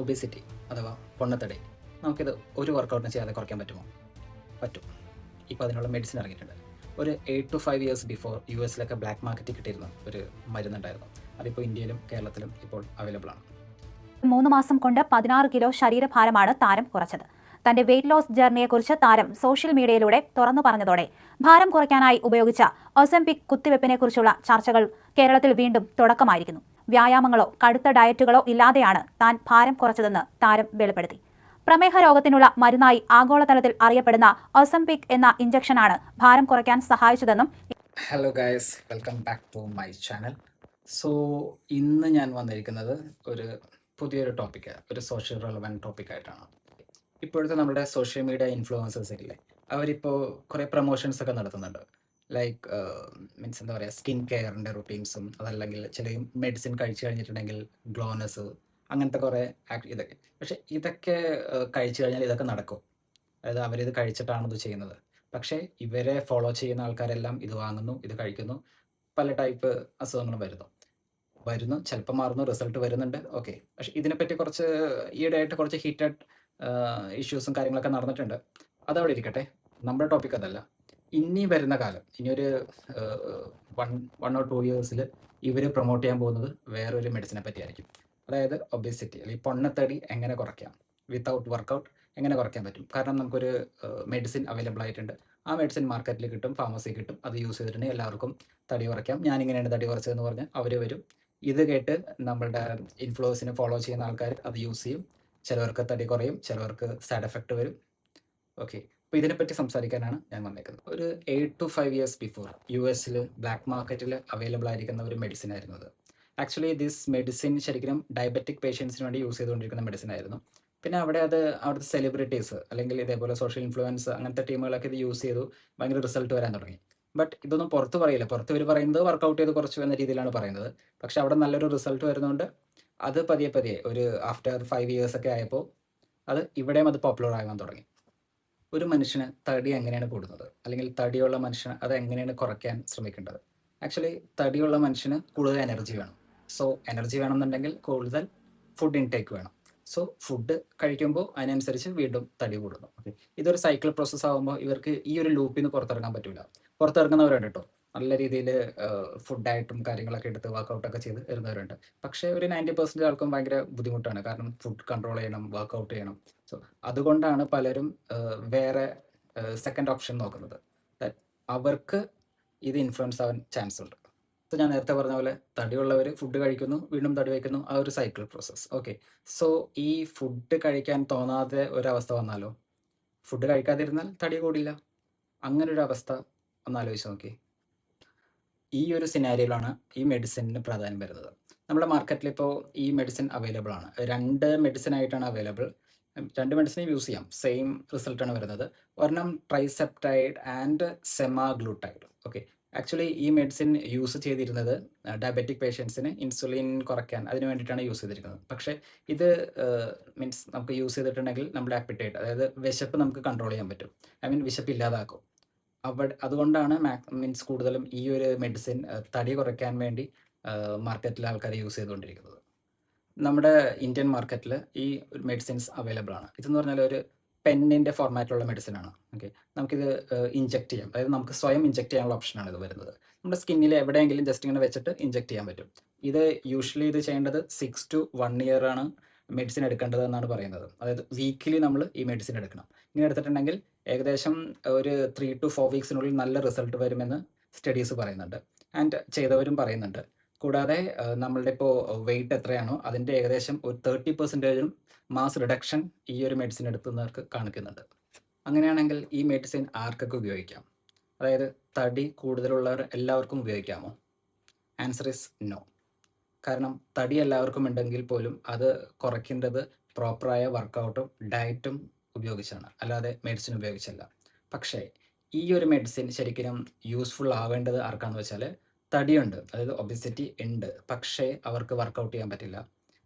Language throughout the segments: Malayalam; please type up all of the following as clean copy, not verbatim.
ഒബേസിറ്റി അഥവാ പൊണ്ണത്തടി നമുക്കിത് ഒരു വർക്കൗട്ടിന് ചെയ്യാതെ കുറയ്ക്കാൻ പറ്റുമോ? പറ്റും. ഇപ്പോൾ അതിനുള്ള മെഡിസിൻ ഇറങ്ങിയിട്ടുണ്ട്. ഒരു 8 to 5 years before US black മാർക്കറ്റിൽ കിട്ടിയിരുന്ന ഒരു മരുന്നുണ്ടായിരുന്നു. അതിപ്പോൾ ഇന്ത്യയിലും കേരളത്തിലും ഇപ്പോൾ അവൈലബിൾ ആണ്. 3 മാസം കൊണ്ട് 16 കിലോ ശരീരഭാരമാണ് താരം കുറച്ചത്. തന്റെ വെയിറ്റ് ലോസ് ജേർണിയെക്കുറിച്ച് താരം സോഷ്യൽ മീഡിയയിലൂടെ തുറന്നു പറഞ്ഞതോടെ ഭാരം കുറയ്ക്കാനായി ഉപയോഗിച്ച ഒസെംപിക് കുത്തിവെപ്പിനെക്കുറിച്ചുള്ള ചർച്ചകൾ കേരളത്തിൽ വീണ്ടും തുടക്കമായിരിക്കുന്നു. വ്യായാമങ്ങളോ കടുത്ത ഡയറ്റുകളോ ഇല്ലാതെയാണ് താൻ ഭാരം കുറച്ചതെന്ന് താരം വെളിപ്പെടുത്തി. പ്രമേഹ രോഗത്തിനുള്ള മരുന്നായി ആഗോളതലത്തിൽ അറിയപ്പെടുന്ന ഒസെംപിക് എന്ന ഇഞ്ചക്ഷനാണ് ഭാരം കുറയ്ക്കാൻ സഹായിച്ചതെന്നും. Hello guys, welcome back to my channel. So ഇന്ന് ഞാൻ വന്നിരിക്കുന്നത് ഒരു പുതിയൊരു ടോപ്പിക്ക്, ഒരു സോഷ്യൽ റെലവൻറ്റ് ടോപ്പിക്കായിട്ടാണ്. ഇപ്പോഴത്തെ നമ്മുടെ സോഷ്യൽ മീഡിയ ഇൻഫ്ലുവൻസേഴ്സ് ഇല്ലേ, അവരിപ്പോൾ കുറേ പ്രൊമോഷൻസ് ഒക്കെ നടത്തുന്നുണ്ട്. ലൈക്ക് മീൻസ് എന്താ പറയുക, സ്കിൻ കെയറിൻ്റെ റുട്ടീൻസും അതല്ലെങ്കിൽ ചില മെഡിസിൻ കഴിച്ചു കഴിഞ്ഞിട്ടുണ്ടെങ്കിൽ ഗ്ലോനസ്, അങ്ങനത്തെ കുറേ ഇതൊക്കെ. പക്ഷേ ഇതൊക്കെ കഴിച്ചു കഴിഞ്ഞാൽ ഇതൊക്കെ നടക്കും. അതായത് അവരിത് കഴിച്ചിട്ടാണ് ഇത് ചെയ്യുന്നത്. പക്ഷേ ഇവരെ ഫോളോ ചെയ്യുന്ന ആൾക്കാരെല്ലാം ഇത് വാങ്ങുന്നു, ഇത് കഴിക്കുന്നു, പല ടൈപ്പ് അസുഖങ്ങളും വരുന്നു, ചിലപ്പോൾ മാറുന്നു, റിസൾട്ട് വരുന്നുണ്ട്. ഓക്കെ, പക്ഷേ ഇതിനെപ്പറ്റി കുറച്ച് ഈയിടെയായിട്ട് കുറച്ച് ഹീറ്റഡ് ഇഷ്യൂസും കാര്യങ്ങളൊക്കെ നടന്നിട്ടുണ്ട്. അതവിടെ ഇരിക്കട്ടെ, നമ്മുടെ ടോപ്പിക് അതല്ല. ഇനി വരുന്ന കാലം, ഇനിയൊരു 1 or 2 years ഇവർ പ്രൊമോട്ട് ചെയ്യാൻ പോകുന്നത് വേറൊരു മെഡിസിനെ പറ്റിയായിരിക്കും. അതായത് ഒബേസിറ്റി അല്ലെങ്കിൽ പൊണ്ണത്തടി എങ്ങനെ കുറയ്ക്കാം, വിത്തൗട്ട് വർക്കൗട്ട് എങ്ങനെ കുറയ്ക്കാൻ പറ്റും. കാരണം നമുക്കൊരു മെഡിസിൻ അവൈലബിൾ ആയിട്ടുണ്ട്. ആ മെഡിസിൻ മാർക്കറ്റിൽ കിട്ടും, ഫാർമസി കിട്ടും. അത് യൂസ് ചെയ്തിട്ടുണ്ടെങ്കിൽ എല്ലാവർക്കും തടി കുറയ്ക്കാം. ഞാനിങ്ങനെയാണ് തടി കുറച്ചതെന്ന് പറഞ്ഞ് അവർ വരും. ഇത് കേട്ട് നമ്മളുടെ ഇൻഫ്ലുവൻസിനെ ഫോളോ ചെയ്യുന്ന ആൾക്കാർ അത് യൂസ് ചെയ്യും. ചിലവർക്ക് തടി കുറയും, ചിലവർക്ക് സൈഡ് എഫക്റ്റ് വരും. ഓക്കെ, അപ്പോൾ ഇതിനെപ്പറ്റി സംസാരിക്കാനാണ് ഞാൻ വന്നേക്കുന്നത്. ഒരു 8 to 5 years before US black മാർക്കറ്റിൽ അവൈലബിൾ ആയിരിക്കുന്ന ഒരു മെഡിസിൻ ആയിരുന്നു അത്. ആക്ച്വലി ദിസ് മെഡിസിൻ ശരിക്കും ഡയബറ്റിക് പേഷ്യൻസിന് വേണ്ടി യൂസ് ചെയ്തുകൊണ്ടിരിക്കുന്ന മെഡിസിൻ ആയിരുന്നു. പിന്നെ അവിടുത്തെ സെലിബ്രിറ്റീസ് അല്ലെങ്കിൽ ഇതേപോലെ സോഷ്യൽ ഇൻഫ്ലുവൻസ് അങ്ങനത്തെ ടീമുകളൊക്കെ ഇത് യൂസ് ചെയ്തു ഭയങ്കര റിസൾട്ട് വരാൻ തുടങ്ങി. ബട്ട് ഇതൊന്നും പുറത്ത് പറയില്ല. പുറത്ത് ഇവർ പറയുന്നത് വർക്കൗട്ട് ചെയ്ത് കുറച്ചു എന്ന രീതിയിലാണ് പറയുന്നത്. പക്ഷെ അവിടെ നല്ലൊരു റിസൾട്ട് വരുന്നതുകൊണ്ട് അത് പതിയെ ഒരു ആഫ്റ്റർ 5 years ഒക്കെ ആയപ്പോൾ ഇവിടെയും അത് പോപ്പുലർ ആകാൻ തുടങ്ങി. ഒരു മനുഷ്യന് തടി എങ്ങനെയാണ് കൂടുന്നത്, അല്ലെങ്കിൽ തടിയുള്ള മനുഷ്യന് അത് എങ്ങനെയാണ് കുറയ്ക്കാൻ ശ്രമിക്കേണ്ടത്? ആക്ച്വലി തടിയുള്ള മനുഷ്യന് കൂടുതൽ എനർജി വേണം. സോ എനർജി വേണമെന്നുണ്ടെങ്കിൽ കൂടുതൽ ഫുഡ് ഇൻടേക്ക് വേണം. സോ ഫുഡ് കഴിക്കുമ്പോൾ അതിനനുസരിച്ച് വീണ്ടും തടി കൂടുന്നു. ഓക്കെ, ഇതൊരു സൈക്കിൾ പ്രോസസ്സ് ആകുമ്പോൾ ഇവർക്ക് ഈ ഒരു ലൂപ്പിൽ നിന്ന് പുറത്തിറങ്ങാൻ പറ്റില്ല. പുറത്തിറങ്ങുന്നവരുണ്ട് കേട്ടോ, നല്ല രീതിയിൽ ഫുഡായിട്ടും കാര്യങ്ങളൊക്കെ എടുത്ത് വർക്കൗട്ടൊക്കെ ചെയ്ത് വരുന്നവരുണ്ട്. പക്ഷേ ഒരു 90% ആൾക്കും ഭയങ്കര ബുദ്ധിമുട്ടാണ്. കാരണം ഫുഡ് കൺട്രോൾ ചെയ്യണം, വർക്കൗട്ട് ചെയ്യണം. സോ അതുകൊണ്ടാണ് പലരും വേറെ സെക്കൻഡ് ഓപ്ഷൻ നോക്കുന്നത്. അവർക്ക് ഇത് ഇൻഫ്ലുവൻസ് ആവാൻ ചാൻസ് ഉണ്ട്. സോ ഞാൻ നേരത്തെ പറഞ്ഞ പോലെ തടിയുള്ളവർ ഫുഡ് കഴിക്കുന്നു, വീണ്ടും തടി വയ്ക്കുന്നു, ആ ഒരു സൈക്കിൾ പ്രോസസ്സ്. ഓക്കെ, സോ ഈ ഫുഡ് കഴിക്കാൻ തോന്നാതെ ഒരവസ്ഥ വന്നാലോ? ഫുഡ് കഴിക്കാതിരുന്നാൽ തടി കൂടില്ല. അങ്ങനൊരു അവസ്ഥ ഒന്ന് ആലോചിച്ച് നോക്കി. ഈ ഒരു സിനാരിയോയിലാണ് ഈ മെഡിസിന് പ്രാധാന്യം വരുന്നത്. നമ്മുടെ മാർക്കറ്റിൽ ഇപ്പോൾ ഈ മെഡിസിൻ അവൈലബിൾ ആണ്. 2 മെഡിസിൻ ആയിട്ടാണ് അവൈലബിൾ. 2 മെഡിസിനും യൂസ് ചെയ്യാം, സെയിം റിസൾട്ടാണ് വരുന്നത്. ഒരെണ്ണം ട്രൈസെപ്റ്റൈഡ് ആൻഡ് സെമാഗ്ലൂട്ടൈഡ്. ഓക്കെ, ആക്ച്വലി ഈ മെഡിസിൻ യൂസ് ചെയ്തിരുന്നത് ഡയബറ്റിക് പേഷ്യൻസിന് ഇൻസുലിൻ കുറയ്ക്കാൻ അതിന് വേണ്ടിയിട്ടാണ് യൂസ് ചെയ്തിരിക്കുന്നത്. പക്ഷേ ഇത് മീൻസ് നമുക്ക് യൂസ് ചെയ്തിട്ടുണ്ടെങ്കിൽ നമ്മുടെ ആപ്പിറ്റൈറ്റ്, അതായത് വിശപ്പ് നമുക്ക് കൺട്രോൾ ചെയ്യാൻ പറ്റും. വിശപ്പ് ഇല്ലാതാക്കും. അതുകൊണ്ടാണ് മീൻസ് കൂടുതലും ഈ ഒരു മെഡിസിൻ തടി കുറയ്ക്കാൻ വേണ്ടി മാർക്കറ്റിൽ ആൾക്കാർ യൂസ് ചെയ്തുകൊണ്ടിരിക്കുന്നത്. നമ്മുടെ ഇന്ത്യൻ മാർക്കറ്റിൽ ഈ മെഡിസിൻസ് അവൈലബിൾ ആണ്. ഇതെന്ന് പറഞ്ഞാൽ ഒരു പെന്നിൻ്റെ ഫോർമാറ്റിലുള്ള മെഡിസിനാണ്. ഓക്കെ, നമുക്കിത് ഇഞ്ചെക്ട് ചെയ്യാം. അതായത് നമുക്ക് സ്വയം ഇഞ്ചെക്ട് ചെയ്യാനുള്ള ഓപ്ഷനാണ് ഇത് വരുന്നത്. നമ്മുടെ സ്കിന്നിൽ എവിടെയെങ്കിലും ജസ്റ്റ് ഇങ്ങനെ വെച്ചിട്ട് ഇഞ്ചെക്ട് ചെയ്യാൻ പറ്റും. ഇത് യൂഷ്വലി ഇത് ചെയ്യേണ്ടത് 6 to 1 year ആണ് മെഡിസിൻ എടുക്കേണ്ടത് എന്നാണ് പറയുന്നത്. അതായത് വീക്കിലി നമ്മൾ ഈ മെഡിസിൻ എടുക്കണം. ഇങ്ങനെ എടുത്തിട്ടുണ്ടെങ്കിൽ ഏകദേശം ഒരു 3 to 4 weeks നല്ല റിസൾട്ട് വരുമെന്ന് സ്റ്റഡീസ് പറയുന്നുണ്ട്, ആൻഡ് ചെയ്തവരും പറയുന്നുണ്ട്. കൂടാതെ നമ്മളുടെ ഇപ്പോൾ വെയിറ്റ് എത്രയാണോ അതിൻ്റെ ഏകദേശം ഒരു 30% മാസ് റിഡക്ഷൻ ഈ ഒരു മെഡിസിൻ എടുക്കുന്നവർക്ക് കാണിക്കുന്നുണ്ട്. അങ്ങനെയാണെങ്കിൽ ഈ മെഡിസിൻ ആർക്കൊക്കെ ഉപയോഗിക്കാം? അതായത് തടി കൂടുതലുള്ളവർ എല്ലാവർക്കും ഉപയോഗിക്കാമോ? Answer is no. കാരണം തടി എല്ലാവർക്കും ഉണ്ടെങ്കിൽ പോലും അത് കുറയ്ക്കേണ്ടത് പ്രോപ്പറായ വർക്കൗട്ടും ഡയറ്റും ഉപയോഗിച്ചാണ്, അല്ലാതെ മെഡിസിൻ ഉപയോഗിച്ചല്ല. പക്ഷേ ഈ ഒരു മെഡിസിൻ ശരിക്കും യൂസ്ഫുൾ ആവേണ്ടത് ആർക്കാണെന്ന് വെച്ചാൽ തടിയുണ്ട്, അതായത് ഒബിസിറ്റി ഉണ്ട്, പക്ഷേ അവർക്ക് വർക്കൗട്ട് ചെയ്യാൻ പറ്റില്ല.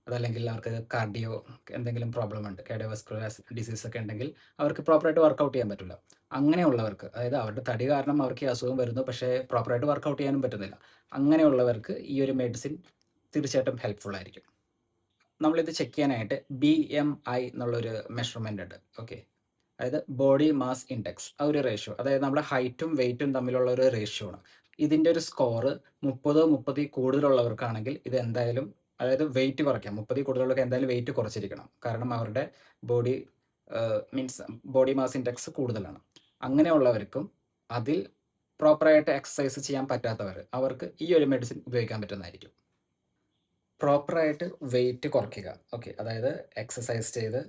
അതല്ലെങ്കിൽ അവർക്ക് കാർഡിയോ എന്തെങ്കിലും പ്രോബ്ലം ഉണ്ട്, കാർഡിയോവാസ്കുലർ ഡിസീസ് ഒക്കെ ഉണ്ടെങ്കിൽ അവർക്ക് പ്രോപ്പറായിട്ട് വർക്കൗട്ട് ചെയ്യാൻ പറ്റില്ല. അങ്ങനെയുള്ളവർക്ക്, അതായത് അവരുടെ തടി കാരണം അവർക്ക് ഈ അസുഖം വരുന്നു, പക്ഷേ പ്രോപ്പറായിട്ട് വർക്കൗട്ട് ചെയ്യാനും പറ്റുന്നില്ല. അങ്ങനെയുള്ളവർക്ക് ഈ ഒരു മെഡിസിൻ തീർച്ചയായിട്ടും ഹെൽപ്ഫുൾ ആയിരിക്കും. നമ്മളിത് ചെക്ക് ചെയ്യാനായിട്ട് BMI എന്നുള്ളൊരു മെഷർമെൻ്റ് ഉണ്ട്. ഓക്കെ, അതായത് ബോഡി മാസ് ഇൻഡെക്സ്, ആ ഒരു റേഷ്യോ, അതായത് നമ്മുടെ ഹൈറ്റും വെയിറ്റും തമ്മിലുള്ള ഒരു റേഷ്യോ ആണ്. ഇതിൻ്റെ ഒരു സ്കോർ 30 കൂടുതലുള്ളവർക്കാണെങ്കിൽ ഇത് എന്തായാലും, അതായത് വെയിറ്റ് കുറയ്ക്കാം, 30 കൂടുതലുള്ളവർക്ക് എന്തായാലും വെയിറ്റ് കുറച്ചിരിക്കണം, കാരണം അവരുടെ body means body mass index കൂടുതലാണ്. അങ്ങനെയുള്ളവർക്കും അതിൽ പ്രോപ്പറായിട്ട് എക്സസൈസ് ചെയ്യാൻ പറ്റാത്തവർ, അവർക്ക് ഈ ഒരു മെഡിസിൻ ഉപയോഗിക്കാൻ പറ്റുന്നതായിരിക്കും. പ്രോപ്പറായിട്ട് വെയിറ്റ് കുറയ്ക്കുക, ഓക്കെ, അതായത് എക്സസൈസ് ചെയ്ത്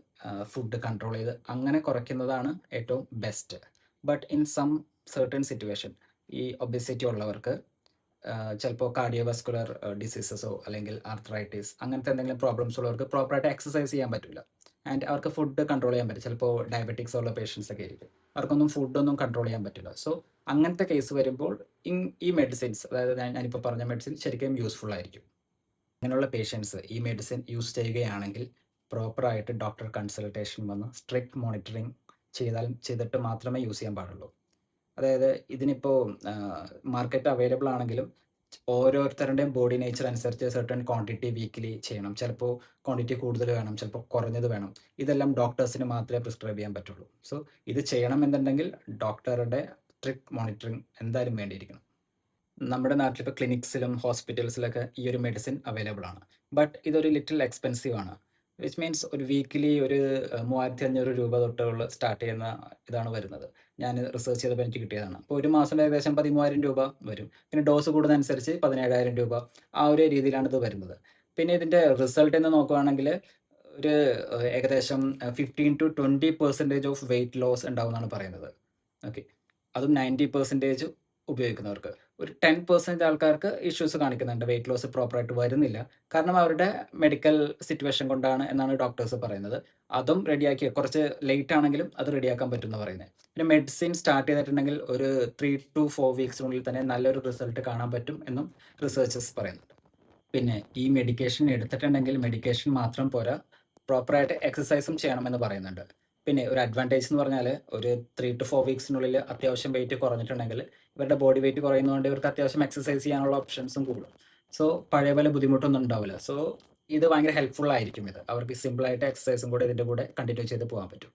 ഫുഡ് കൺട്രോൾ ചെയ്ത് അങ്ങനെ കുറയ്ക്കുന്നതാണ് ഏറ്റവും best. But in some certain situation ഈ ഒബിസിറ്റി ഉള്ളവർക്ക് ചിലപ്പോൾ കാർഡിയോവാസ്കുലർ ഡിസീസസോ അല്ലെങ്കിൽ ആർത്രൈറ്റിസ് അങ്ങനത്തെ എന്തെങ്കിലും പ്രോബ്ലംസ് ഉള്ളവർക്ക് പ്രോപ്പറായിട്ട് എക്സസൈസ് ചെയ്യാൻ പറ്റില്ല. ആൻഡ് അവർക്ക് ഫുഡ് കൺട്രോൾ ചെയ്യാൻ പറ്റും. ചിലപ്പോൾ ഡയബറ്റിക്സ് ഉള്ള പേഷ്യൻസ് ഒക്കെ ആയിരിക്കും, അവർക്കൊന്നും ഫുഡൊന്നും കൺട്രോൾ ചെയ്യാൻ പറ്റില്ല. സോ അങ്ങനത്തെ കേസ് വരുമ്പോൾ ഈ മെഡിസിൻസ്, അതായത് ഞാനിപ്പോൾ പറഞ്ഞ മെഡിസിൻ ശരിക്കും യൂസ്ഫുൾ ആയിരിക്കും. അങ്ങനെയുള്ള പേഷ്യൻസ് ഈ മെഡിസിൻ യൂസ് ചെയ്യുകയാണെങ്കിൽ പ്രോപ്പറായിട്ട് ഡോക്ടർ കൺസൾട്ടേഷൻ വന്ന് സ്ട്രിക്റ്റ് മോണിറ്ററിങ് ചെയ്തിട്ട് മാത്രമേ യൂസ് ചെയ്യാൻ പാടുള്ളൂ. അതായത് ഇതിനിപ്പോൾ മാർക്കറ്റ് അവൈലബിൾ ആണെങ്കിലും ഓരോരുത്തരുടെയും ബോഡി നേച്ചർ അനുസരിച്ച് സർട്ടൺ ക്വാണ്ടിറ്റി വീക്കിലി ചെയ്യണം. ചിലപ്പോൾ ക്വാണ്ടിറ്റി കൂടുതൽ വേണം, ചിലപ്പോൾ കുറഞ്ഞത് വേണം. ഇതെല്ലാം ഡോക്ടേഴ്സിന് മാത്രമേ പ്രിസ്ക്രൈബ് ചെയ്യാൻ പറ്റുള്ളൂ. സോ ഇത് ചെയ്യണമെന്നുണ്ടെങ്കിൽ ഡോക്ടറുടെ സ്ട്രിക്റ്റ് മോണിറ്ററിങ് എന്തായാലും വേണ്ടിയിരിക്കണം. നമ്മുടെ നാട്ടിലിപ്പോൾ ക്ലിനിക്സിലും ഹോസ്പിറ്റൽസിലൊക്കെ ഈ ഒരു മെഡിസിൻ അവൈലബിൾ ആണ്. ബട്ട് ഇതൊരു ലിറ്റിൽ എക്സ്പെൻസീവ് ആണ്. വിച്ച് മീൻസ് ഒരു വീക്കിലി ഒരു 3500 രൂപ തൊട്ടുള്ള സ്റ്റാർട്ട് ചെയ്യുന്ന ഇതാണ് വരുന്നത്. ഞാൻ റിസർച്ച് ചെയ്തപ്പോൾ എനിക്ക് കിട്ടിയതാണ്. അപ്പോൾ ഒരു മാസം ഏകദേശം 13,000 രൂപ വരും. പിന്നെ ഡോസ് കൂടുന്നതനുസരിച്ച് 17,000 രൂപ, ആ ഒരു രീതിയിലാണ് ഇത് വരുന്നത്. പിന്നെ ഇതിൻ്റെ റിസൾട്ട് എന്ന് നോക്കുകയാണെങ്കിൽ ഒരു ഏകദേശം 15 to 20% ഓഫ് വെയിറ്റ് ലോസ് ഉണ്ടാവുമെന്നാണ് പറയുന്നത്. ഓക്കെ, അതും 90% ഉപയോഗിക്കുന്നവർക്ക്. ഒരു 10% ആൾക്കാർക്ക് ഇഷ്യൂസ് കാണിക്കുന്നുണ്ട്, വെയിറ്റ് ലോസ് പ്രോപ്പറായിട്ട് വരുന്നില്ല, കാരണം അവരുടെ മെഡിക്കൽ സിറ്റുവേഷൻ കൊണ്ടാണ് എന്നാണ് ഡോക്ടേഴ്സ് പറയുന്നത്. അതും റെഡിയാക്കി, കുറച്ച് ലേറ്റ് ആണെങ്കിലും അത് റെഡിയാക്കാൻ പറ്റുമെന്ന് പറയുന്നത്. പിന്നെ മെഡിസിൻ സ്റ്റാർട്ട് ചെയ്തിട്ടുണ്ടെങ്കിൽ ഒരു 3 to 4 വീക്സിനുള്ളിൽ തന്നെ നല്ലൊരു റിസൾട്ട് കാണാൻ പറ്റും എന്നും റിസർച്ചേഴ്സ് പറയുന്നുണ്ട്. പിന്നെ ഈ മെഡിക്കേഷൻ എടുത്തിട്ടുണ്ടെങ്കിൽ മെഡിക്കേഷൻ മാത്രം പോരാ, പ്രോപ്പറായിട്ട് എക്സസൈസും ചെയ്യണമെന്ന് പറയുന്നുണ്ട്. പിന്നെ ഒരു അഡ്വാൻറ്റേജ് എന്ന് പറഞ്ഞാൽ ഒരു 3 to 4 വീക്സിനുള്ളിൽ അത്യാവശ്യം വെയിറ്റ് കുറഞ്ഞിട്ടുണ്ടെങ്കിൽ ഇവരുടെ ബോഡി വെയിറ്റ് കുറയുന്നതുകൊണ്ട് ഇവർക്ക് അത്യാവശ്യം എക്സസൈസ് ചെയ്യാനുള്ള ഓപ്ഷൻസും കൂടും. സോ പഴയ പോലെ ബുദ്ധിമുട്ടൊന്നും ഉണ്ടാവില്ല. സോ ഇത് ഭയങ്കര ഹെൽപ്ഫുൾ ആയിരിക്കും. ഇത് അവർക്ക് സിമ്പിളായിട്ട് എക്സസൈസും കൂടെ ഇതിൻ്റെ കൂടെ കണ്ടിന്യൂ ചെയ്ത് പോകാൻ പറ്റും.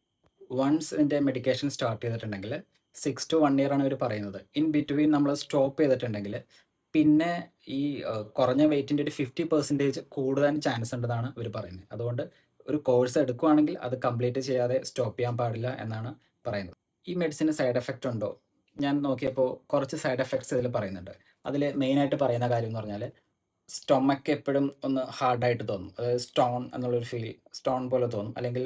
വൺസ് ഇതിൻ്റെ മെഡിക്കേഷൻ സ്റ്റാർട്ട് ചെയ്തിട്ടുണ്ടെങ്കിൽ 6 to 1 year ആണ് ഇവർ പറയുന്നത്. ഇൻ ബിറ്റ്വീൻ നമ്മൾ സ്റ്റോപ്പ് ചെയ്തിട്ടുണ്ടെങ്കിൽ പിന്നെ ഈ കുറഞ്ഞ വെയിറ്റിൻ്റെ ഒരു 50% കൂടുതൽ ചാൻസ് ഉണ്ടെന്നാണ് ഇവർ പറയുന്നത്. അതുകൊണ്ട് ഒരു കോഴ്സ് എടുക്കുകയാണെങ്കിൽ അത് കംപ്ലീറ്റ് ചെയ്യാതെ സ്റ്റോപ്പ് ചെയ്യാൻ പാടില്ല എന്നാണ് പറയുന്നത്. ഈ മെഡിസിന് സൈഡ് എഫക്റ്റ് ഉണ്ടോ? ഞാൻ നോക്കിയപ്പോൾ കുറച്ച് സൈഡ് എഫക്ട്സ് ഇതിൽ പറയുന്നുണ്ട്. അതിൽ മെയിനായിട്ട് പറയുന്ന കാര്യം എന്ന് പറഞ്ഞാൽ സ്റ്റൊമക്ക് എപ്പോഴും ഒന്ന് ഹാർഡായിട്ട് തോന്നും, അതായത് സ്റ്റോൺ പോലെ തോന്നും, അല്ലെങ്കിൽ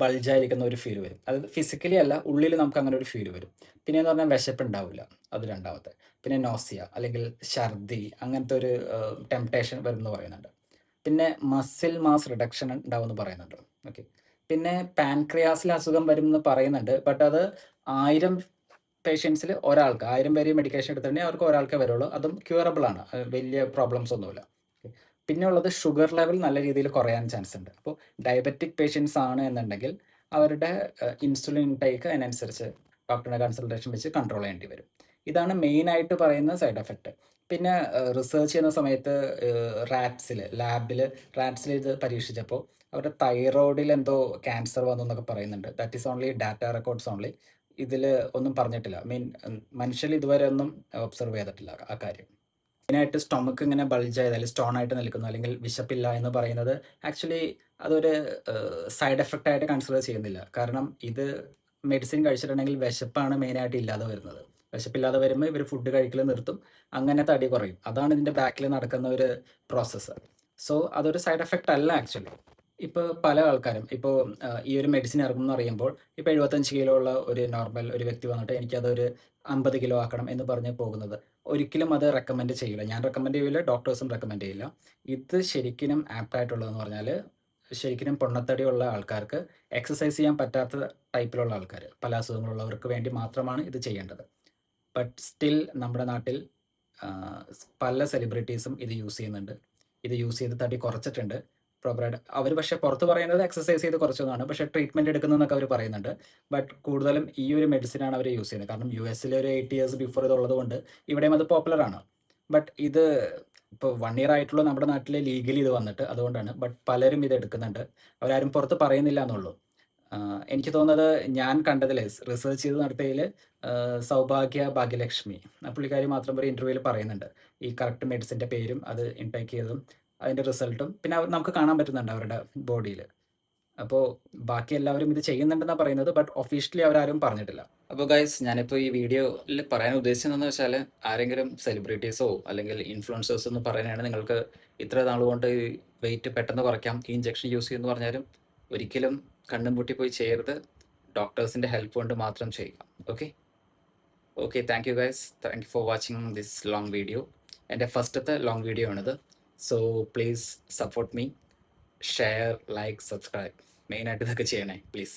ബൾജായിരിക്കുന്ന ഒരു ഫീൽ വരും. അത് ഫിസിക്കലി അല്ല, ഉള്ളിൽ നമുക്ക് അങ്ങനെ ഒരു ഫീൽ വരും. പിന്നെ എന്ന് പറഞ്ഞാൽ വിശപ്പ് ഉണ്ടാവില്ല, അത് രണ്ടാമത്തെ. പിന്നെ നോസിയ അല്ലെങ്കിൽ ഛർദി, അങ്ങനത്തെ ഒരു ടെംപ്ടേഷൻ വരുമെന്ന് പറയുന്നുണ്ട്. പിന്നെ മസിൽ മാസ് റിഡക്ഷൻ ഉണ്ടാവുമെന്ന് പറയുന്നുണ്ട്. ഓക്കെ, പിന്നെ പാൻക്രിയാസിൽ അസുഖം വരും എന്ന് പറയുന്നുണ്ട്. ബട്ട് അത് 1000 പേഷ്യൻസിൽ ഒരാൾക്ക്, 1000 പേര് മെഡിക്കേഷൻ എടുത്തിട്ടുണ്ടെങ്കിൽ അവർക്ക് ഒരാൾക്കേ വരുള്ളൂ. അതും ക്യൂറബിൾ ആണ്, വലിയ പ്രോബ്ലംസ് ഒന്നുമില്ല. പിന്നെ ഉള്ളത് ഷുഗർ ലെവൽ നല്ല രീതിയിൽ കുറയാൻ ചാൻസ് ഉണ്ട്. അപ്പോൾ ഡയബറ്റിക് പേഷ്യൻസ് ആണ് എന്നുണ്ടെങ്കിൽ അവരുടെ ഇൻസുലിൻ ഇൻടേക്ക് അതിനനുസരിച്ച് ഡോക്ടറുടെ കൺസൾട്ടേഷൻ വെച്ച് കൺട്രോൾ ചെയ്യേണ്ടി വരും. ഇതാണ് മെയിനായിട്ട് പറയുന്ന സൈഡ് എഫക്റ്റ്. പിന്നെ റിസർച്ച് ചെയ്യുന്ന സമയത്ത് ലാബിൽ റാറ്റ്സിൽ ഇത് പരീക്ഷിച്ചപ്പോൾ അവരുടെ തൈറോയിഡിൽ എന്തോ ക്യാൻസർ വന്നു എന്നൊക്കെ പറയുന്നുണ്ട്. That is only data records only. ഇതിൽ ഒന്നും പറഞ്ഞിട്ടില്ല. മനുഷ്യരിൽ ഇതുവരെ ഒന്നും ഒബ്സർവ് ചെയ്തിട്ടില്ല ആ കാര്യം. മെയിനായിട്ട് സ്റ്റൊമക്ക് ഇങ്ങനെ ബൾജ് ചെയ്താൽ സ്റ്റോൺ ആയിട്ട് നിൽക്കുന്നു അല്ലെങ്കിൽ വിശപ്പില്ല എന്ന് പറയുന്നത് ആക്ച്വലി അതൊരു സൈഡ് എഫക്റ്റ് ആയിട്ട് കൺസിഡർ ചെയ്യുന്നില്ല. കാരണം ഇത് മെഡിസിൻ കഴിച്ചിട്ടുണ്ടെങ്കിൽ വിശപ്പാണ് മെയിനായിട്ട് ഇല്ലാതെ വരുന്നത്. വിശപ്പില്ലാതെ വരുമ്പോൾ ഇവർ ഫുഡ് കഴിക്കൽ നിർത്തും, അങ്ങനെ തടി കുറയും. അതാണ് ഇതിൻ്റെ ബാക്കിൽ നടക്കുന്ന ഒരു പ്രോസസ്സ്. സോ അതൊരു സൈഡ് എഫക്റ്റ് അല്ല ആക്ച്വലി. ഇപ്പോൾ പല ആൾക്കാരും ഇപ്പോൾ ഈ ഒരു മെഡിസിൻ ഇറങ്ങുമെന്ന് അറിയുമ്പോൾ ഇപ്പോൾ 75 കിലോ ഉള്ള ഒരു നോർമൽ ഒരു വ്യക്തി വന്നിട്ട് എനിക്കതൊരു 50 കിലോ ആക്കണം എന്ന് പറഞ്ഞ് പോകുന്നത് ഒരിക്കലും അത് റെക്കമെൻഡ് ചെയ്യില്ല. ഞാൻ റെക്കമെൻഡ് ചെയ്യില്ല, ഡോക്ടേഴ്സും റെക്കമെൻഡ് ചെയ്യില്ല. ഇത് ശരിക്കും ആപ്റ്റായിട്ടുള്ളതെന്ന് പറഞ്ഞാൽ ശരിക്കും പൊണ്ണത്തടിയുള്ള ആൾക്കാർക്ക്, എക്സസൈസ് ചെയ്യാൻ പറ്റാത്ത ടൈപ്പിലുള്ള ആൾക്കാർ, പല അസുഖങ്ങളുള്ളവർക്ക് വേണ്ടി മാത്രമാണ് ഇത് ചെയ്യേണ്ടത്. ബട്ട് സ്റ്റിൽ നമ്മുടെ നാട്ടിൽ പല സെലിബ്രിറ്റീസും ഇത് യൂസ് ചെയ്യുന്നുണ്ട്. ഇത് യൂസ് ചെയ്ത് തടി കുറച്ചിട്ടുണ്ട് പ്രോപ്പറായിട്ട്. അവർ പക്ഷേ പുറത്ത് പറയുന്നത് എക്സസൈസ് ചെയ്ത് കുറച്ചെന്നാണ്, പക്ഷേ ട്രീറ്റ്മെൻറ്റ് എടുക്കുന്നതെന്നൊക്കെ അവർ പറയുന്നുണ്ട്. ബട്ട് കൂടുതലും ഈ ഒരു മെഡിസിനാണ് അവർ യൂസ് ചെയ്യുന്നത്. കാരണം US ഒരു 8 years ബിഫോർ ഇതുള്ളത് കൊണ്ട് ഇവിടെയും അത് പോപ്പുലറാണ്. ബട്ട് ഇത് ഇപ്പോൾ 1 ഇയർ ആയിട്ടുള്ളൂ നമ്മുടെ നാട്ടിൽ ലീഗലി ഇത് വന്നിട്ട്. അതുകൊണ്ടാണ്. ബട്ട് പലരും ഇത് എടുക്കുന്നുണ്ട്. അവരാരും പുറത്ത് പറയുന്നില്ല എന്നുള്ളൂ. എനിക്ക് തോന്നുന്നത് ഞാൻ കണ്ടതിൽ റിസർച്ച് ചെയ്ത് നടത്തിയതിൽ സൗഭാഗ്യ ഭാഗ്യലക്ഷ്മി പുള്ളിക്കാരി മാത്രം ഒരു ഇൻ്റർവ്യൂവിൽ പറയുന്നുണ്ട്. ഈ കറക്റ്റ് മെഡിസിൻ്റെ പേരും അത് ഇൻടേക്ക് ചെയ്തതും അതിൻ്റെ റിസൾട്ടും പിന്നെ നമുക്ക് കാണാൻ പറ്റുന്നുണ്ട് അവരുടെ ബോഡിയിൽ. അപ്പോൾ ബാക്കി എല്ലാവരും ഇത് ചെയ്യുന്നുണ്ടെന്നാണ് പറയുന്നത്. ബട്ട് ഒഫീഷ്യലി അവരാരും പറഞ്ഞിട്ടില്ല. അപ്പോൾ ഗൈസ്, ഞാനിപ്പോൾ ഈ വീഡിയോയിൽ പറയാൻ ഉദ്ദേശിച്ചതെന്ന് വെച്ചാൽ ആരെങ്കിലും സെലിബ്രിറ്റീസോ അല്ലെങ്കിൽ ഇൻഫ്ലുവൻസേഴ്സോ എന്ന് പറയാനാണ് നിങ്ങൾക്ക് ഇത്ര നാൾ കൊണ്ട് ഈ വെയിറ്റ് പെട്ടെന്ന് കുറയ്ക്കാം, ഈ ഇഞ്ചക്ഷൻ യൂസ് ചെയ്യുമെന്ന് പറഞ്ഞാലും ഒരിക്കലും കണ്ണും പൂട്ടി പോയി ചെയ്യരുത്. ഡോക്ടേഴ്സിൻ്റെ ഹെൽപ്പ് കൊണ്ട് മാത്രം ചെയ്യുക. Okay, thank you guys. Thank you for watching this long video. എൻ്റെ ഫസ്റ്റത്തെ ലോങ് വീഡിയോ ആണിത്. So please support me, share, like, subscribe. മെയിനായിട്ട് ഇതൊക്കെ ചെയ്യണേ പ്ലീസ്.